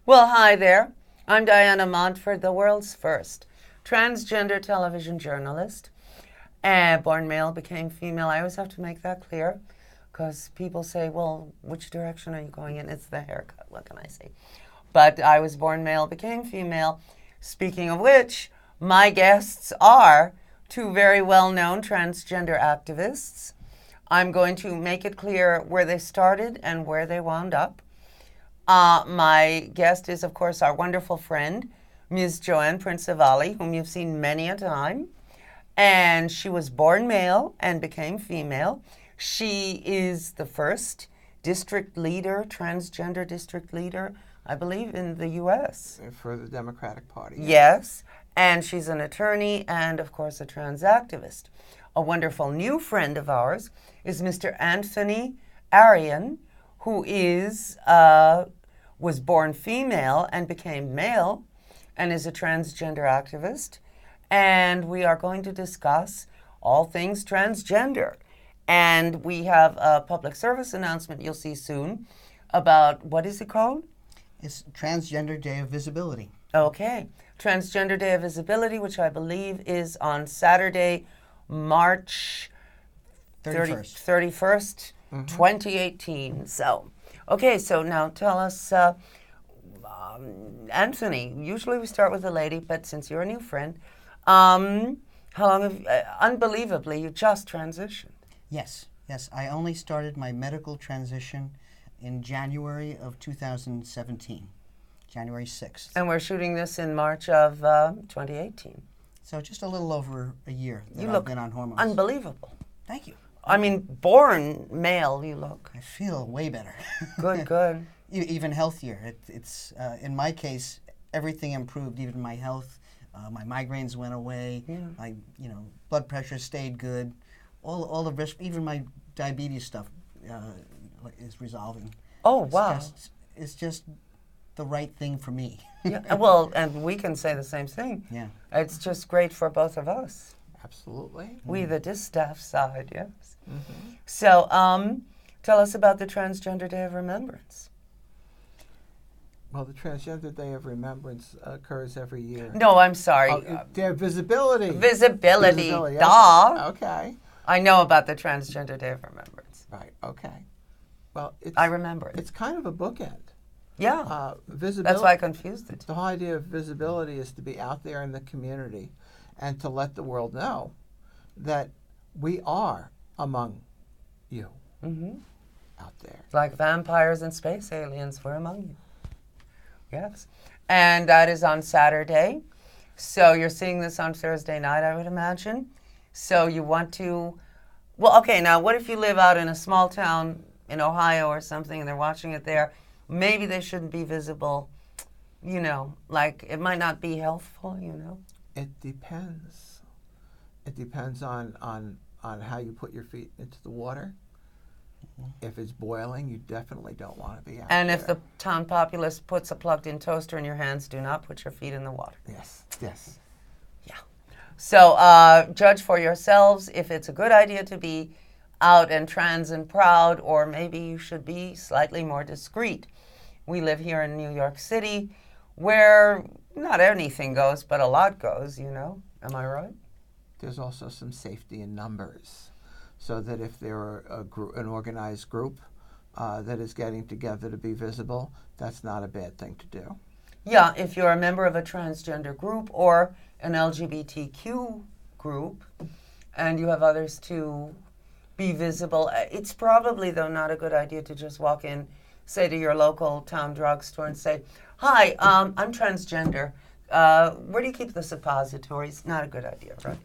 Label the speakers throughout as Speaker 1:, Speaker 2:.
Speaker 1: Well, hi there. I'm Diana Montford, the world's first transgender television journalist. Born male, became female. I always have to make that clear because people say, well, which direction are you going in? It's the haircut. What can I say? But I was born male, became female. Speaking of which, my guests are two very well-known transgender activists. I'm going to make it clear where they started and where they wound up. My guest is, of course, our wonderful friend, Ms. Joanne Principali, whom you've seen many a time. And she was born male and became female. She is the first district leader, transgender district leader, I believe, in the U.S.
Speaker 2: For the Democratic Party.
Speaker 1: Yes. And she's an attorney and, of course, a trans activist. A wonderful new friend of ours is Mr. Anthony Arian, who was born female and became male and is a transgender activist. And we are going to discuss all things transgender. And we have a public service announcement you'll see soon about, what is it called?
Speaker 3: It's Transgender Day of Visibility.
Speaker 1: Okay. Transgender Day of Visibility, which I believe is on Saturday, March 31st, 2018. So, okay, so now tell us, Anthony, usually we start with a lady, but since you're a new friend, how long have unbelievably, you just transitioned?
Speaker 3: Yes. I only started my medical transition in January of 2017, January 6th.
Speaker 1: And we're shooting this in March of 2018.
Speaker 3: So just a little over a year that
Speaker 1: You
Speaker 3: I've
Speaker 1: look
Speaker 3: been on hormones.
Speaker 1: unbelievable.
Speaker 3: Thank you.
Speaker 1: I mean, born male, you look.
Speaker 3: I feel way better.
Speaker 1: Good.
Speaker 3: Even healthier. It's in my case, everything improved, even my health. My migraines went away.
Speaker 1: Yeah.
Speaker 3: My blood pressure stayed good. All the risk, even my diabetes stuff is resolving.
Speaker 1: Oh, wow.
Speaker 3: It's just the right thing for me.
Speaker 1: Yeah, well, and we can say the same thing.
Speaker 3: Yeah.
Speaker 1: It's just great for both of us.
Speaker 2: Absolutely.
Speaker 1: We, the distaff side, yes.
Speaker 2: Mm-hmm.
Speaker 1: So, tell us about the Transgender Day of Remembrance.
Speaker 2: Well, the Transgender Day of Remembrance occurs every year.
Speaker 1: No, I'm sorry.
Speaker 2: Day of Visibility.
Speaker 1: Visibility.
Speaker 2: Visibility.
Speaker 1: Duh.
Speaker 2: Okay.
Speaker 1: I know about the Transgender Day of Remembrance.
Speaker 2: Right. Okay. Well,
Speaker 1: I remember it.
Speaker 2: It's kind of a bookend.
Speaker 1: Yeah.
Speaker 2: Visibility.
Speaker 1: That's why I confused it.
Speaker 2: The whole idea of visibility is to be out there in the community and to let the world know that we are among you out there.
Speaker 1: Like vampires and space aliens, we're among you. Yes. And that is on Saturday. So you're seeing this on Thursday night, I would imagine. So you want to, well, okay, now what if you live out in a small town in Ohio or something and they're watching it there? Maybe they shouldn't be visible, like it might not be healthful,
Speaker 2: It depends. It depends on how you put your feet into the water. If it's boiling, you definitely don't want to be out
Speaker 1: And
Speaker 2: there.
Speaker 1: if the town populace puts a plugged-in toaster in your hands, do not put your feet in the water.
Speaker 2: Yes.
Speaker 1: Yeah. So judge for yourselves if it's a good idea to be out and trans and proud, or maybe you should be slightly more discreet. We live here in New York City, where not anything goes, but a lot goes, Am I right?
Speaker 2: There's also some safety in numbers, so that if there are an organized group that is getting together to be visible, that's not a bad thing to do.
Speaker 1: Yeah, if you're a member of a transgender group or an LGBTQ group, and you have others to be visible, it's probably, though, not a good idea to just walk in, say to your local town drugstore and say, hi, I'm transgender. Where do you keep the suppositories? Not a good idea, right?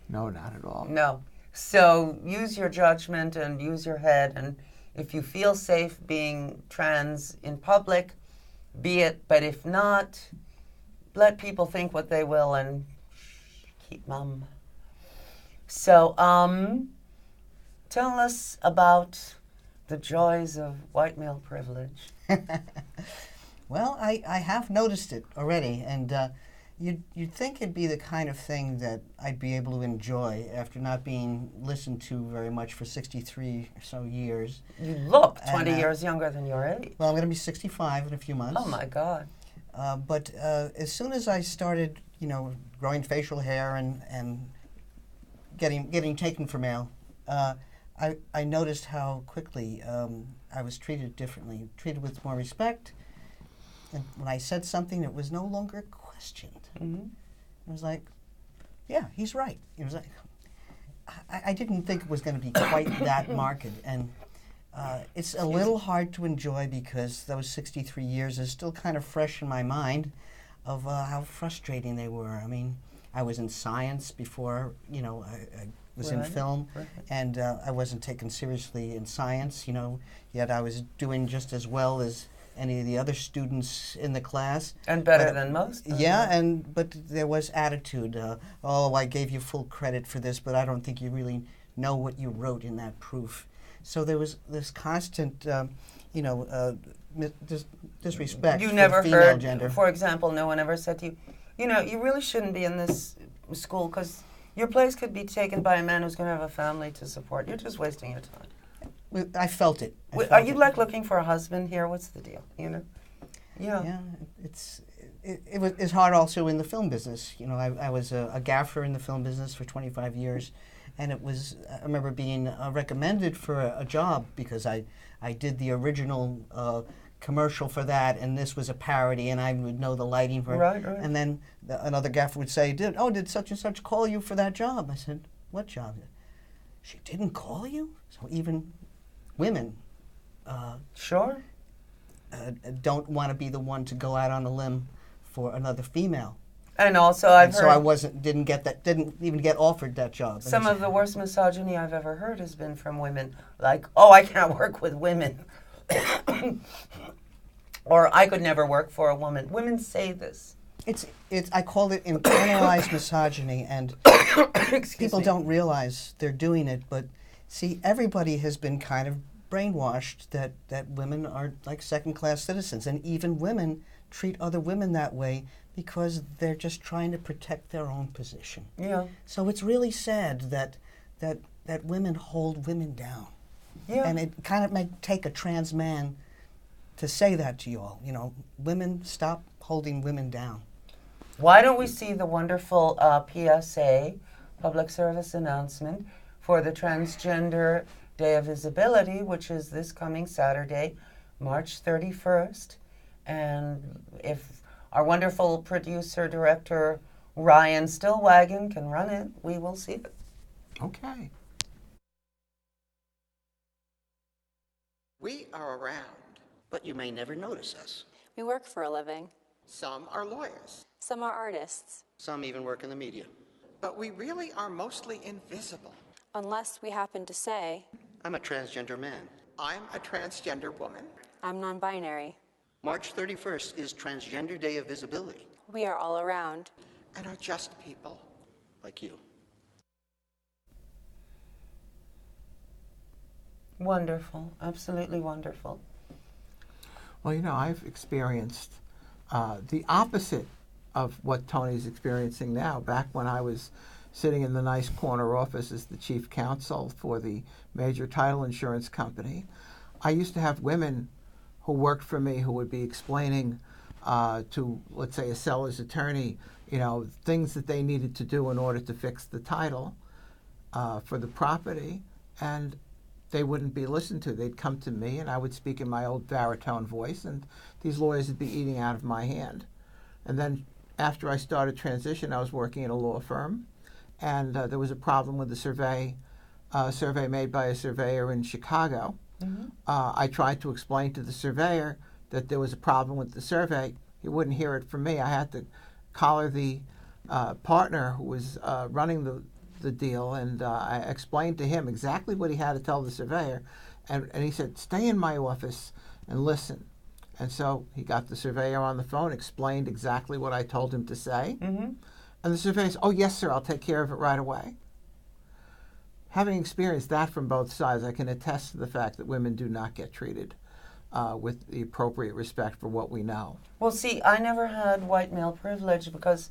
Speaker 2: No, not at all.
Speaker 1: No. So use your judgment and use your head. And if you feel safe being trans in public, be it. But if not, let people think what they will and keep mum. So tell us about the joys of white male privilege.
Speaker 3: Well, I have noticed it already, and You'd think it'd be the kind of thing that I'd be able to enjoy after not being listened to very much for 63 or so years.
Speaker 1: You look 20
Speaker 3: And,
Speaker 1: years younger than your age.
Speaker 3: Well, I'm going to be 65 in a few months.
Speaker 1: Oh my God.
Speaker 3: But as soon as I started, growing facial hair and getting taken for male, I noticed how quickly I was treated differently, treated with more respect. And when I said something, it was no longer questioned.
Speaker 1: Mm-hmm.
Speaker 3: It was like, yeah, he's right. It was like, I didn't think it was going to be quite that marked. And it's a little hard to enjoy because those 63 years is still kind of fresh in my mind of how frustrating they were. I mean, I was in science before, I was in film, and I wasn't taken seriously in science, yet I was doing just as well as any of the other students in the class.
Speaker 1: And better than most.
Speaker 3: Yeah, but there was attitude. I gave you full credit for this, but I don't think you really know what you wrote in that proof. So there was this constant, disrespect
Speaker 1: You
Speaker 3: for
Speaker 1: never
Speaker 3: the female
Speaker 1: heard,
Speaker 3: gender.
Speaker 1: for example, no one ever said to you, you really shouldn't be in this school because your place could be taken by a man who's going to have a family to support. You're just wasting your time.
Speaker 3: I felt it.
Speaker 1: Are you like looking for a husband here? What's the deal? Yeah.
Speaker 3: Yeah, it's hard also in the film business. I was a gaffer in the film business for 25 years, and I remember being recommended for a job because I did the original commercial for that, and this was a parody, and I would know the lighting for it.
Speaker 1: Right.
Speaker 3: And then another gaffer would say, did such and such call you for that job? I said, what job? She didn't call you? So even women
Speaker 1: Sure.
Speaker 3: don't want to be the one to go out on a limb for another female.
Speaker 1: And also I've heard...
Speaker 3: So I didn't even get offered that job.
Speaker 1: Some of the worst misogyny I've ever heard has been from women. Like, I can't work with women. Or I could never work for a woman. Women say this.
Speaker 3: I call it internalized misogyny, and people don't realize they're doing it, but see, everybody has been kind of brainwashed that women are like second-class citizens, and even women treat other women that way because they're just trying to protect their own position.
Speaker 1: Yeah.
Speaker 3: So it's really sad that women hold women down.
Speaker 1: Yeah.
Speaker 3: And it kind of may take a trans man to say that to you all. Women, stop holding women down.
Speaker 1: Why don't we see the wonderful PSA, public service announcement, for the Transgender Day of Visibility, which is this coming Saturday, March 31st. And if our wonderful producer, director, Ryan Stillwagon can run it, we will see it.
Speaker 2: Okay. We are around.
Speaker 3: But you may never notice us.
Speaker 4: We work for a living.
Speaker 2: Some are lawyers.
Speaker 4: Some are artists.
Speaker 3: Some even work in the media.
Speaker 2: But we really are mostly invisible.
Speaker 4: Unless we happen to say,
Speaker 3: I'm a transgender man.
Speaker 2: I'm a transgender woman.
Speaker 4: I'm non-binary.
Speaker 3: March 31st is Transgender Day of Visibility.
Speaker 4: We are all around.
Speaker 2: And are just people.
Speaker 3: Like you.
Speaker 1: Wonderful. Absolutely wonderful.
Speaker 2: Well, I've experienced the opposite of what Tony's experiencing now. Back when I was sitting in the nice corner office as the chief counsel for the major title insurance company, I used to have women who worked for me who would be explaining to, let's say, a seller's attorney, things that they needed to do in order to fix the title for the property, and they wouldn't be listened to. They'd come to me, and I would speak in my old baritone voice, and these lawyers would be eating out of my hand. And then after I started transition, I was working at a law firm, and there was a problem with the survey made by a surveyor in Chicago. Mm-hmm. I tried to explain to the surveyor that there was a problem with the survey. He wouldn't hear it from me. I had to collar the partner who was running the deal, and I explained to him exactly what he had to tell the surveyor, and he said, stay in my office and listen. And so he got the surveyor on the phone, explained exactly what I told him to say, mm-hmm. and the surveyor said, oh, yes, sir, I'll take care of it right away. Having experienced that from both sides, I can attest to the fact that women do not get treated with the appropriate respect for what we know.
Speaker 1: Well, see, I never had white male privilege because,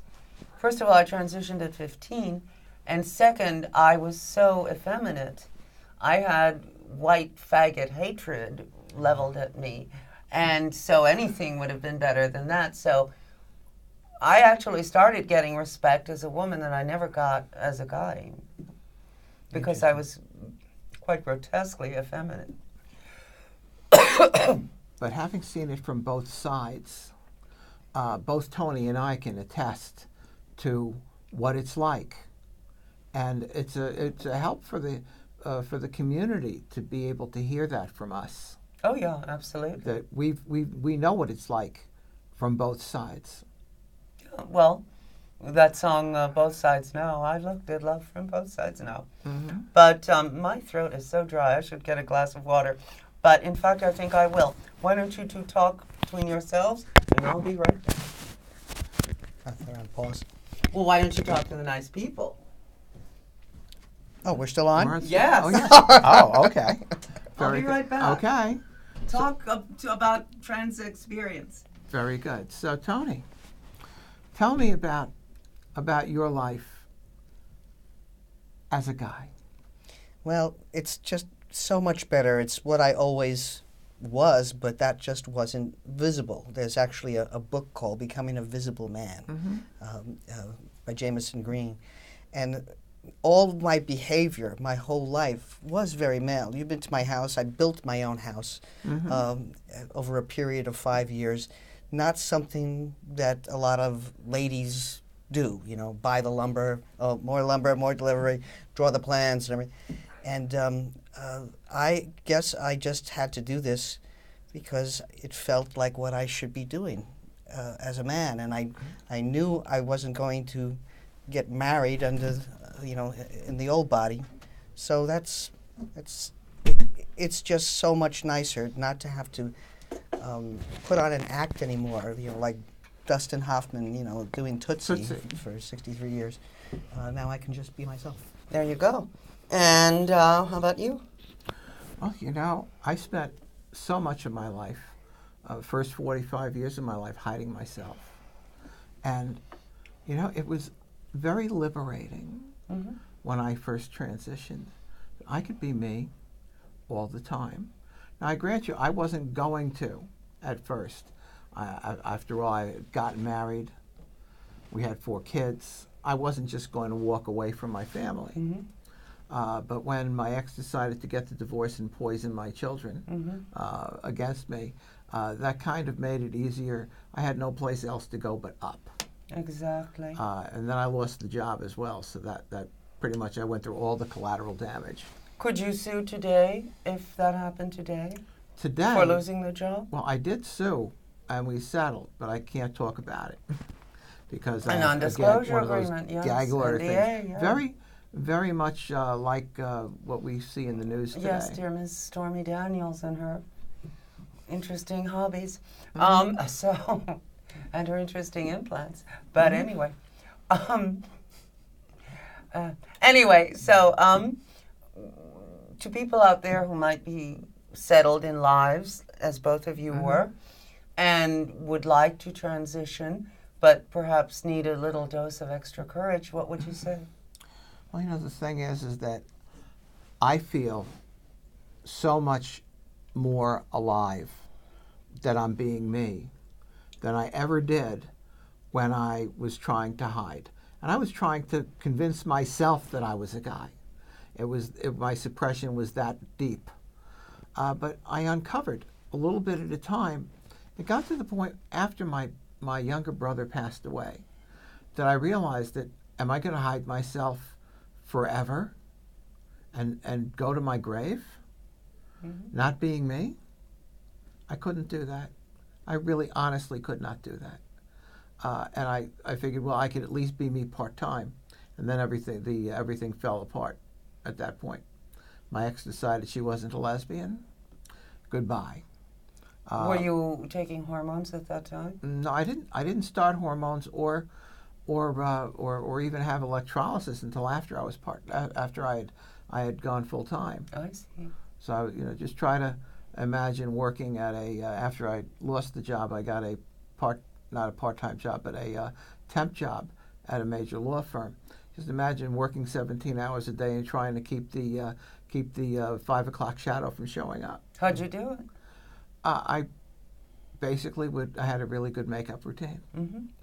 Speaker 1: first of all, I transitioned at 15, and second, I was so effeminate. I had white faggot hatred leveled at me, and so anything would have been better than that. So I actually started getting respect as a woman that I never got as a guy because I was quite grotesquely effeminate.
Speaker 2: But having seen it from both sides, both Tony and I can attest to what it's like, and it's a help for the community to be able to hear that from us.
Speaker 1: Oh yeah, absolutely.
Speaker 2: That we know what it's like from both sides.
Speaker 1: Well, that song, Both Sides Now, I did love from both sides now.
Speaker 2: Mm-hmm.
Speaker 1: But my throat is so dry, I should get a glass of water. But in fact, I think I will. Why don't you two talk between yourselves, and I'll be right back.
Speaker 3: They're on pause.
Speaker 1: Well, why don't you talk to the nice people?
Speaker 3: Oh, we're still on?
Speaker 1: Yes.
Speaker 2: Oh, yeah.
Speaker 3: Oh, okay.
Speaker 1: I'll be right back.
Speaker 2: Okay.
Speaker 1: Talk about trans experience.
Speaker 2: Very good. So, Tony, tell me about your life as a guy.
Speaker 3: Well, it's just so much better. It's what I always was, but that just wasn't visible. There's actually a book called Becoming a Visible Man by Jameson Green. And all of my behavior, my whole life, was very male. You've been to my house. I built my own house over a period of 5 years. Not something that a lot of ladies do, you know, buy the lumber, more delivery, draw the plans and everything. And I guess I just had to do this because it felt like what I should be doing as a man. And I knew I wasn't going to get married under, in the old body. So it's just so much nicer not to have to put on an act anymore, like Dustin Hoffman, doing Tootsie for 63 years. Now I can just be myself.
Speaker 1: There you go. And how about you?
Speaker 2: Well, I spent so much of my life, first 45 years of my life, hiding myself. And, it was very liberating when I first transitioned. I could be me all the time. Now, I grant you, I wasn't going to at first. After all, I had gotten married. We had 4 kids. I wasn't just going to walk away from my family. But when my ex decided to get the divorce and poison my children against me, that kind of made it easier. I had no place else to go but up.
Speaker 1: Exactly.
Speaker 2: And then I lost the job as well, so that pretty much I went through all the collateral damage.
Speaker 1: Could you sue today if that happened today?
Speaker 2: Today?
Speaker 1: For losing the job?
Speaker 2: Well, I did sue, and we settled, but I can't talk about it. Because
Speaker 1: a non-disclosure agreement, yes.
Speaker 2: Gag order
Speaker 1: NDA,
Speaker 2: things.
Speaker 1: yeah.
Speaker 2: Very much like what we see in the news today.
Speaker 1: Yes, dear Miss Stormy Daniels and her interesting hobbies. And her interesting implants. But anyway. To people out there who might be settled in lives, as both of you were, and would like to transition, but perhaps need a little dose of extra courage, what would you say?
Speaker 2: Well, the thing is that I feel so much more alive that I'm being me than I ever did when I was trying to hide. And I was trying to convince myself that I was a guy. My suppression was that deep. But I uncovered a little bit at a time. It got to the point after my younger brother passed away that I realized that, am I going to hide myself forever and go to my grave not being me? I couldn't do that. I really honestly could not do that. And I figured, well, I could at least be me part-time. And then everything fell apart at that point. My ex decided she wasn't a lesbian. Goodbye.
Speaker 1: Were you taking hormones at that time?
Speaker 2: No, I didn't. I didn't start hormones or even have electrolysis until after I had gone full time.
Speaker 1: I see.
Speaker 2: So just try to imagine working at a, after I lost the job, I got a not a part-time job, but a temp job at a major law firm. Just imagine working 17 hours a day and trying to keep the 5 o'clock shadow from showing up.
Speaker 1: How'd you do it?
Speaker 2: I basically I had a really good makeup routine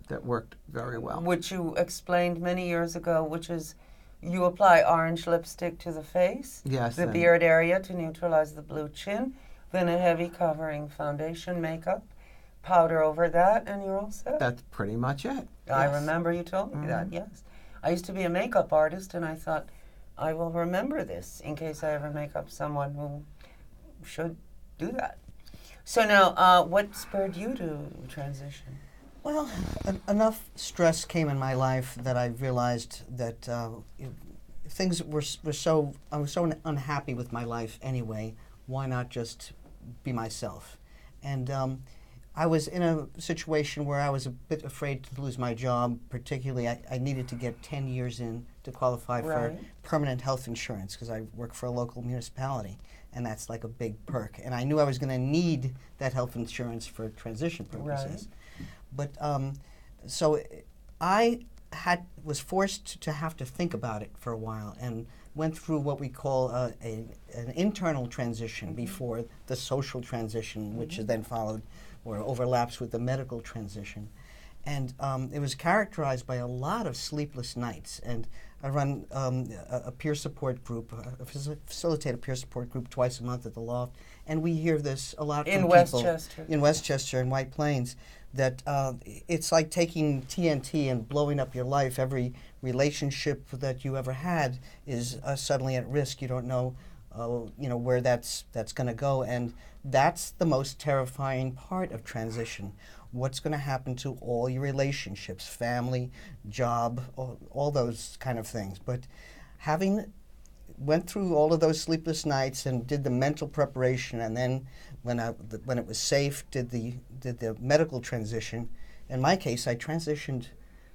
Speaker 2: that worked very well.
Speaker 1: Which you explained many years ago, which is you apply orange lipstick to the face,
Speaker 2: Yes,
Speaker 1: the
Speaker 2: and-
Speaker 1: beard area to neutralize the blue chin, then a heavy covering foundation makeup, powder over that, and you're all set.
Speaker 2: That's pretty much it.
Speaker 1: I
Speaker 2: Yes.
Speaker 1: remember you told me that, yes. I used to be a makeup artist, and I thought, I will remember this in case I ever make up someone who should do that. So now, what spurred you to transition?
Speaker 3: Well, enough stress came in my life that I realized that things were so, I was so unhappy with my life anyway. Why not just be myself? And I was in a situation where I was a bit afraid to lose my job. Particularly, I needed to get 10 years in to qualify for
Speaker 1: Right.
Speaker 3: permanent health insurance because I work for a local municipality, and that's like a big perk. And I knew I was going to need that health insurance for transition purposes. But so I was forced to have to think about it for a while and went through what we call an internal transition before the social transition, which is then followed or overlaps with the medical transition. And it was characterized by a lot of sleepless nights. And I run a peer support group, facilitate a peer support group twice a month at the Loft. And we hear this a lot from
Speaker 1: In
Speaker 3: people
Speaker 1: Westchester.
Speaker 3: in Westchester and White Plains, that it's like taking TNT and blowing up your life. Every relationship that you ever had is suddenly at risk. You don't know, where that's going to go, and that's the most terrifying part of transition. What's going to happen to all your relationships, family, job, all those kind of things. But having went through all of those sleepless nights and did the mental preparation, and then when it was safe, did the medical transition. In my case, I transitioned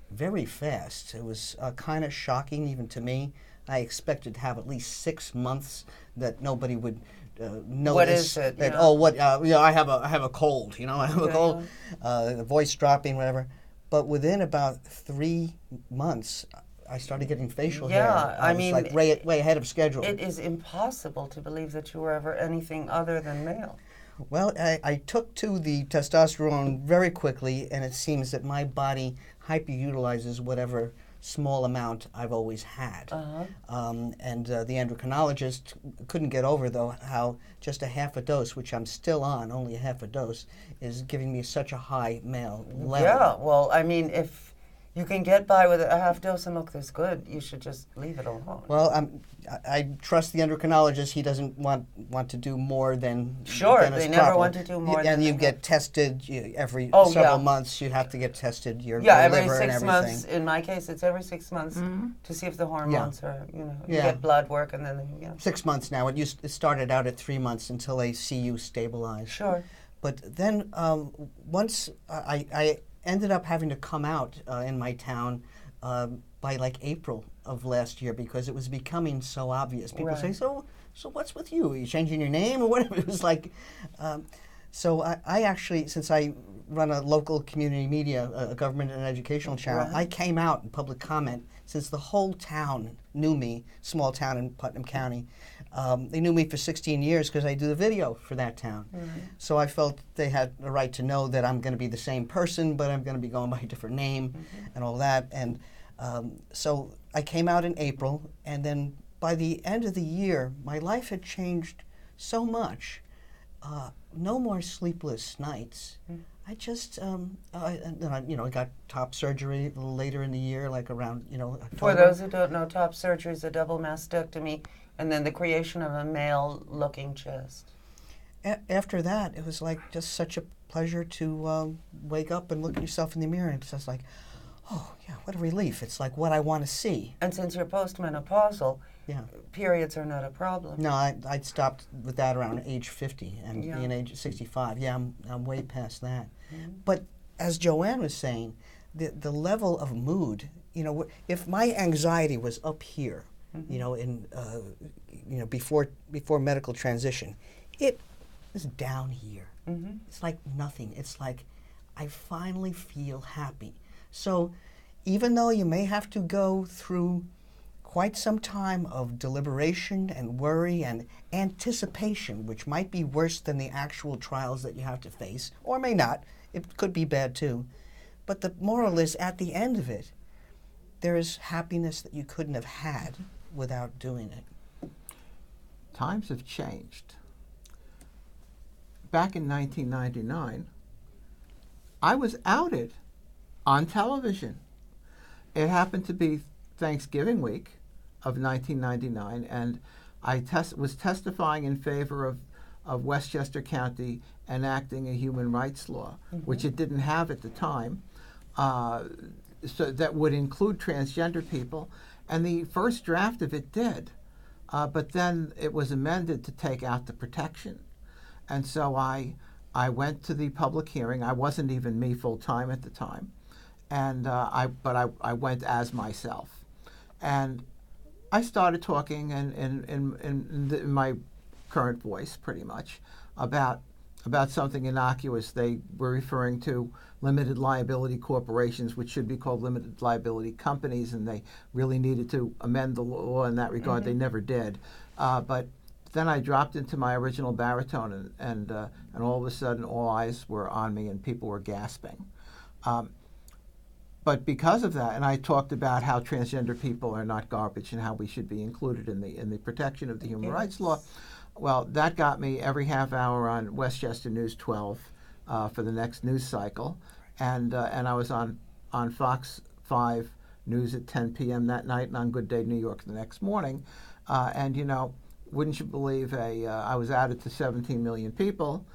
Speaker 3: very fast. It was kind of shocking even to me. I expected to have at least 6 months that nobody would notice.
Speaker 1: What is it?
Speaker 3: That,
Speaker 1: Yeah.
Speaker 3: I have a cold. I have a cold. The voice dropping, whatever. But within about 3 months, I started getting facial hair.
Speaker 1: I
Speaker 3: was
Speaker 1: mean,
Speaker 3: like way ahead of schedule.
Speaker 1: It is impossible to believe that you were ever anything other than male.
Speaker 3: Well, I took to the testosterone very quickly, and it seems that my body hyperutilizes whatever small amount I've always had. And the endocrinologist couldn't get over, though, how just a half a dose, which I'm still on, only a half a dose, is giving me such a high male level.
Speaker 1: Yeah, well, I mean, if you can get by with a half dose and look this good, you should just leave it alone.
Speaker 3: Well, I trust the endocrinologist. He doesn't want to do more than
Speaker 1: Sure,
Speaker 3: than is
Speaker 1: they never
Speaker 3: proper.
Speaker 1: want to do more
Speaker 3: And
Speaker 1: than
Speaker 3: you
Speaker 1: they
Speaker 3: get tested every
Speaker 1: Oh,
Speaker 3: several
Speaker 1: yeah.
Speaker 3: months. You have to get tested your
Speaker 1: every
Speaker 3: liver and
Speaker 1: 6
Speaker 3: everything.
Speaker 1: months. In my case, it's every 6 months to see if the hormones are, you
Speaker 3: Yeah.
Speaker 1: get blood work and then,
Speaker 3: 6 months now. It started out at 3 months until they see you stabilize.
Speaker 1: Sure.
Speaker 3: But then once I ended up having to come out in my town by like April of last year because it was becoming so obvious. People say,
Speaker 1: Right.
Speaker 3: so what's with you? Are you changing your name or whatever? It was like, so I actually, since I run a local community media, a government and educational channel,
Speaker 1: Right.
Speaker 3: I came out in public comment since the whole town knew me, small town in Putnam County. They knew me for 16 years because I do the video for that town. So I felt they had a right to know that I'm going to be the same person, but I'm going to be going by a different name and all that. And so I came out in April, and then by the end of the year, my life had changed so much. No more sleepless nights. I just, I got top surgery a little later in the year, like around, October.
Speaker 1: For those who don't know, top surgery is a double mastectomy and then the creation of a male-looking chest.
Speaker 3: After that, it was like just such a pleasure to wake up and look at yourself in the mirror, and it's just like, oh, yeah, what a relief. It's like what I want to see.
Speaker 1: And since you're postmenopausal,
Speaker 3: Yeah.
Speaker 1: periods are not a problem.
Speaker 3: No, I'd stopped with that around age 50, and
Speaker 1: Yeah.
Speaker 3: being age 65, I'm way past that. But as Joanne was saying, the level of mood, if my anxiety was up here, before medical transition, it this down here.
Speaker 1: Mm-hmm.
Speaker 3: It's like nothing. It's like I finally feel happy. So even though you may have to go through quite some time of deliberation and worry and anticipation, which might be worse than the actual trials that you have to face, or may not. It could be bad too. But the moral is, at the end of it, there is happiness that you couldn't have had without doing it.
Speaker 2: Times have changed. Back in 1999, I was outed on television. It happened to be Thanksgiving week of 1999, and I was testifying in favor of Westchester County enacting a human rights law, which it didn't have at the time, so that would include transgender people. And the first draft of it did, but then it was amended to take out the protection. And so I went to the public hearing. I wasn't even me full time at the time, and I went as myself, and I started talking in my current voice, pretty much, about something innocuous. They were referring to limited liability corporations, which should be called limited liability companies, and they really needed to amend the law in that regard. They never did, but then I dropped into my original baritone, and all of a sudden, all eyes were on me, and people were gasping. But because of that, and I talked about how transgender people are not garbage and how we should be included in the protection of the human rights law. Well, that got me every half hour on Westchester News 12 for the next news cycle, and I was on Fox 5 News at 10 p.m. that night, and on Good Day New York the next morning. And you know, wouldn't you believe, I was outed to 17 million people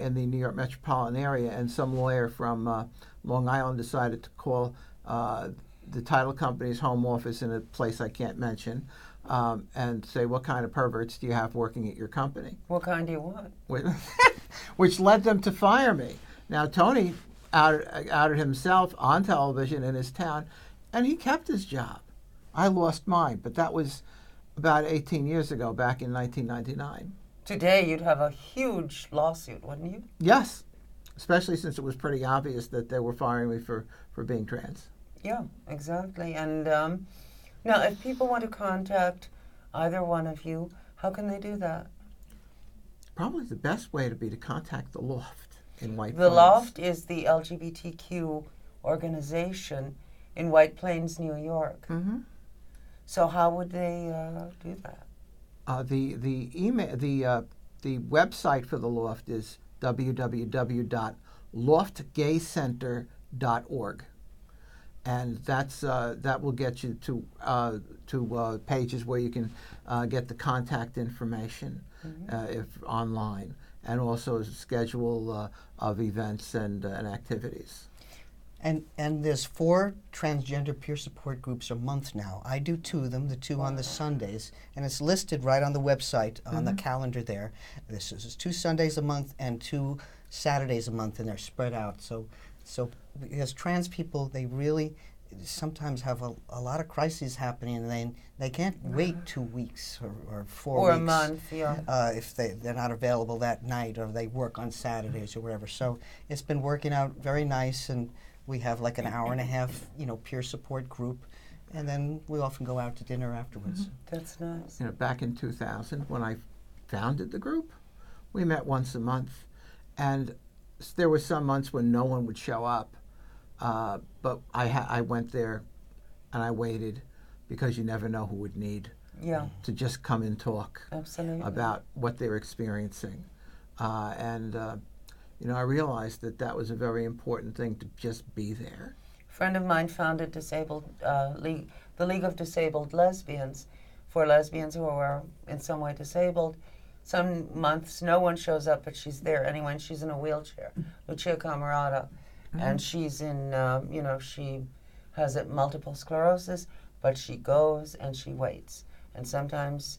Speaker 2: in the New York metropolitan area, and some lawyer from Long Island decided to call the title company's home office in a place I can't mention and say, what kind of perverts do you have working at your company?
Speaker 1: What kind do you want?
Speaker 2: Which led them to fire me. Now, Tony outed himself on television in his town, and he kept his job. I lost mine, but that was about 18 years ago, back in 1999.
Speaker 1: Today, you'd have a huge lawsuit, wouldn't you?
Speaker 2: Yes, especially since it was pretty obvious that they were firing me for being trans.
Speaker 1: Yeah, exactly. And now, if people want to contact either one of you, how can they do that?
Speaker 2: Probably the best way to be to contact the Loft in White
Speaker 1: The
Speaker 2: Plains.
Speaker 1: Loft is the LGBTQ organization in White Plains, New York.
Speaker 2: Mm-hmm.
Speaker 1: So how would they do that?
Speaker 2: The email, the website for the Loft is www.loftgaycenter.org, and that will get you to pages where you can get the contact information if online, and also a schedule of events and activities.
Speaker 3: And there's 4 transgender peer support groups a month now. I do 2 of them, the 2 on the Sundays, and it's listed right on the website, on the calendar there. This is 2 Sundays a month and 2 Saturdays a month, and they're spread out. So because trans people, they really sometimes have a lot of crises happening, and they can't wait 2 weeks or 4 weeks.
Speaker 1: Or a month, yeah.
Speaker 3: If they're not available that night, or they work on Saturdays or whatever. So it's been working out very nice, and we have like an hour and a half, peer support group, and then we often go out to dinner afterwards.
Speaker 1: That's nice.
Speaker 2: Back in 2000, when I founded the group, we met once a month, and there were some months when no one would show up, but I went there, and I waited, because you never know who would need to just come and talk about what they're experiencing, I realized that was a very important thing, to just be there.
Speaker 1: A friend of mine founded the League of Disabled Lesbians, for lesbians who are in some way disabled. Some months no one shows up, but she's there anyway, and she's in a wheelchair. Lucia Camerata, and she's in, she has multiple sclerosis, but she goes and she waits. And sometimes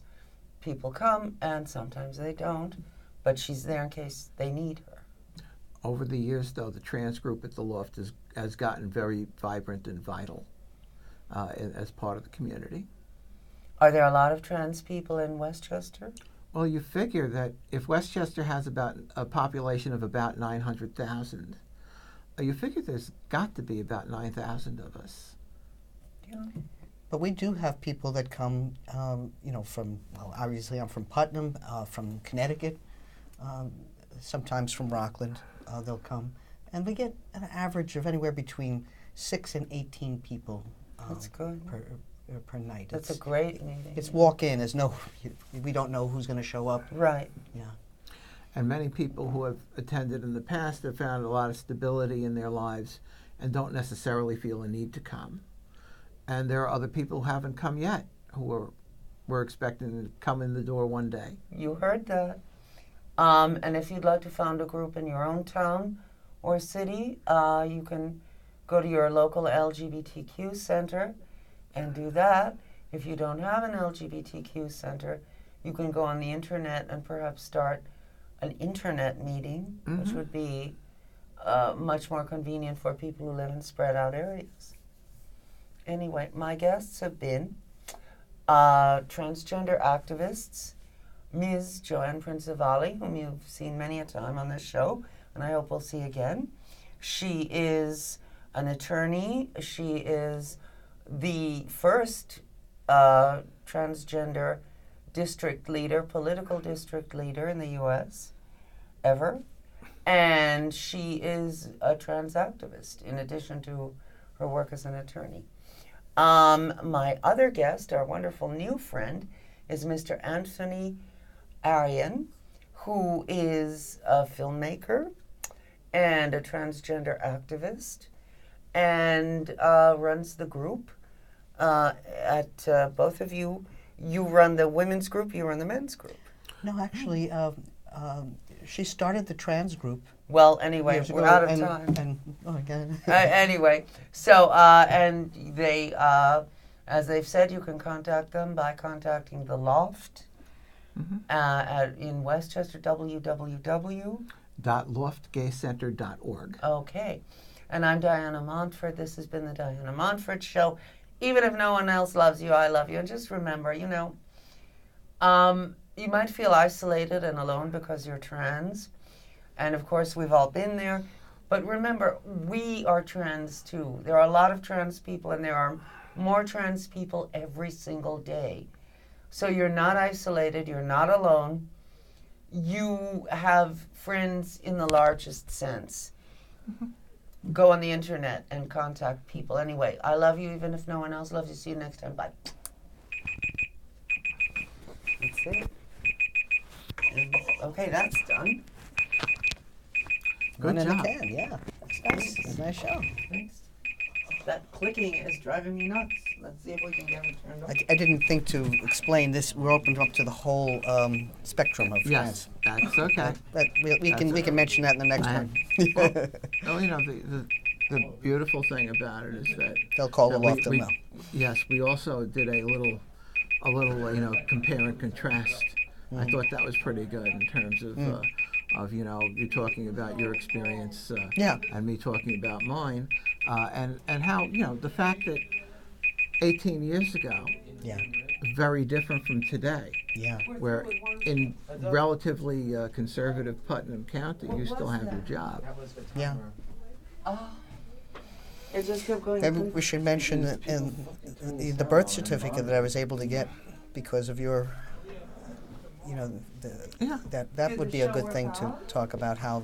Speaker 1: people come, and sometimes they don't, but she's there in case they need her.
Speaker 2: Over the years, though, the trans group at the Loft has gotten very vibrant and vital as part of the community.
Speaker 1: Are there a lot of trans people in Westchester?
Speaker 2: Well, you figure that if Westchester has about a population of about 900,000, you figure there's got to be about 9,000 of us.
Speaker 1: Yeah.
Speaker 3: But we do have people that come, from, well, obviously I'm from Putnam, from Connecticut, sometimes from Rockland, they'll come. And we get an average of anywhere between 6 and 18 people
Speaker 1: That's good.
Speaker 3: per night.
Speaker 1: That's a great meeting.
Speaker 3: It's walk-in. There's no, we don't know who's going to show up.
Speaker 1: Right.
Speaker 3: Yeah.
Speaker 2: And many people who have attended in the past have found a lot of stability in their lives and don't necessarily feel a need to come. And there are other people who haven't come yet who we're expecting to come in the door one day.
Speaker 1: You heard that. And if you'd like to found a group in your own town or city, you can go to your local LGBTQ center and do that. If you don't have an LGBTQ center, you can go on the internet and perhaps start an internet meeting, which would be much more convenient for people who live in spread out areas. Anyway, my guests have been transgender activists, Ms. Joanne Principali, whom you've seen many a time on this show, and I hope we'll see again. She is an attorney. She is the first transgender district leader, political district leader in the U.S. ever. And she is a trans activist in addition to her work as an attorney. My other guest, our wonderful new friend, is Mr. Anthony Arian, who is a filmmaker and a transgender activist and runs the group at both of you. You run the women's group, you run the men's group.
Speaker 3: No, actually, she started the trans group.
Speaker 1: Well, anyway,
Speaker 3: years
Speaker 1: we're
Speaker 3: ago,
Speaker 1: out of time.
Speaker 3: Oh my God.
Speaker 1: Anyway, so, and they, as they've said, you can contact them by contacting The Loft in Westchester, www.
Speaker 2: .loftgaycenter.org.
Speaker 1: Okay. And I'm Diana Montford. This has been the Diana Montford Show. Even if no one else loves you, I love you. And just remember, you might feel isolated and alone because you're trans. And of course, we've all been there. But remember, we are trans too. There are a lot of trans people, and there are more trans people every single day. So you're not isolated. You're not alone. You have friends in the largest sense. Go on the internet and contact people. Anyway, I love you even if no one else loves you. See you next time. Bye. That's it. And, okay, that's done.
Speaker 2: Good
Speaker 3: One in a
Speaker 2: job.
Speaker 3: can, yeah. That's nice. It's a nice show.
Speaker 1: Thanks. That clicking is driving me nuts. Let's see if we can get it turned off.
Speaker 3: I didn't think to explain this. We're opened up to the whole spectrum of
Speaker 2: Yes,
Speaker 3: trans.
Speaker 2: that's okay.
Speaker 3: But we can mention that in the next one.
Speaker 2: Well, the beautiful thing about it is that
Speaker 3: They'll call the
Speaker 2: that
Speaker 3: loft and know.
Speaker 2: yes, we also did a little compare and contrast. I thought that was pretty good in terms of you talking about your experience and me talking about mine, and how the fact that 18 years ago very different from today.
Speaker 3: Yeah.
Speaker 2: Where in relatively conservative Putnam County, you still have your job.
Speaker 3: Yeah.
Speaker 1: It just kept going.
Speaker 3: Maybe we should mention that in the birth certificate that I was able to get because of your, that would be a good thing to talk about how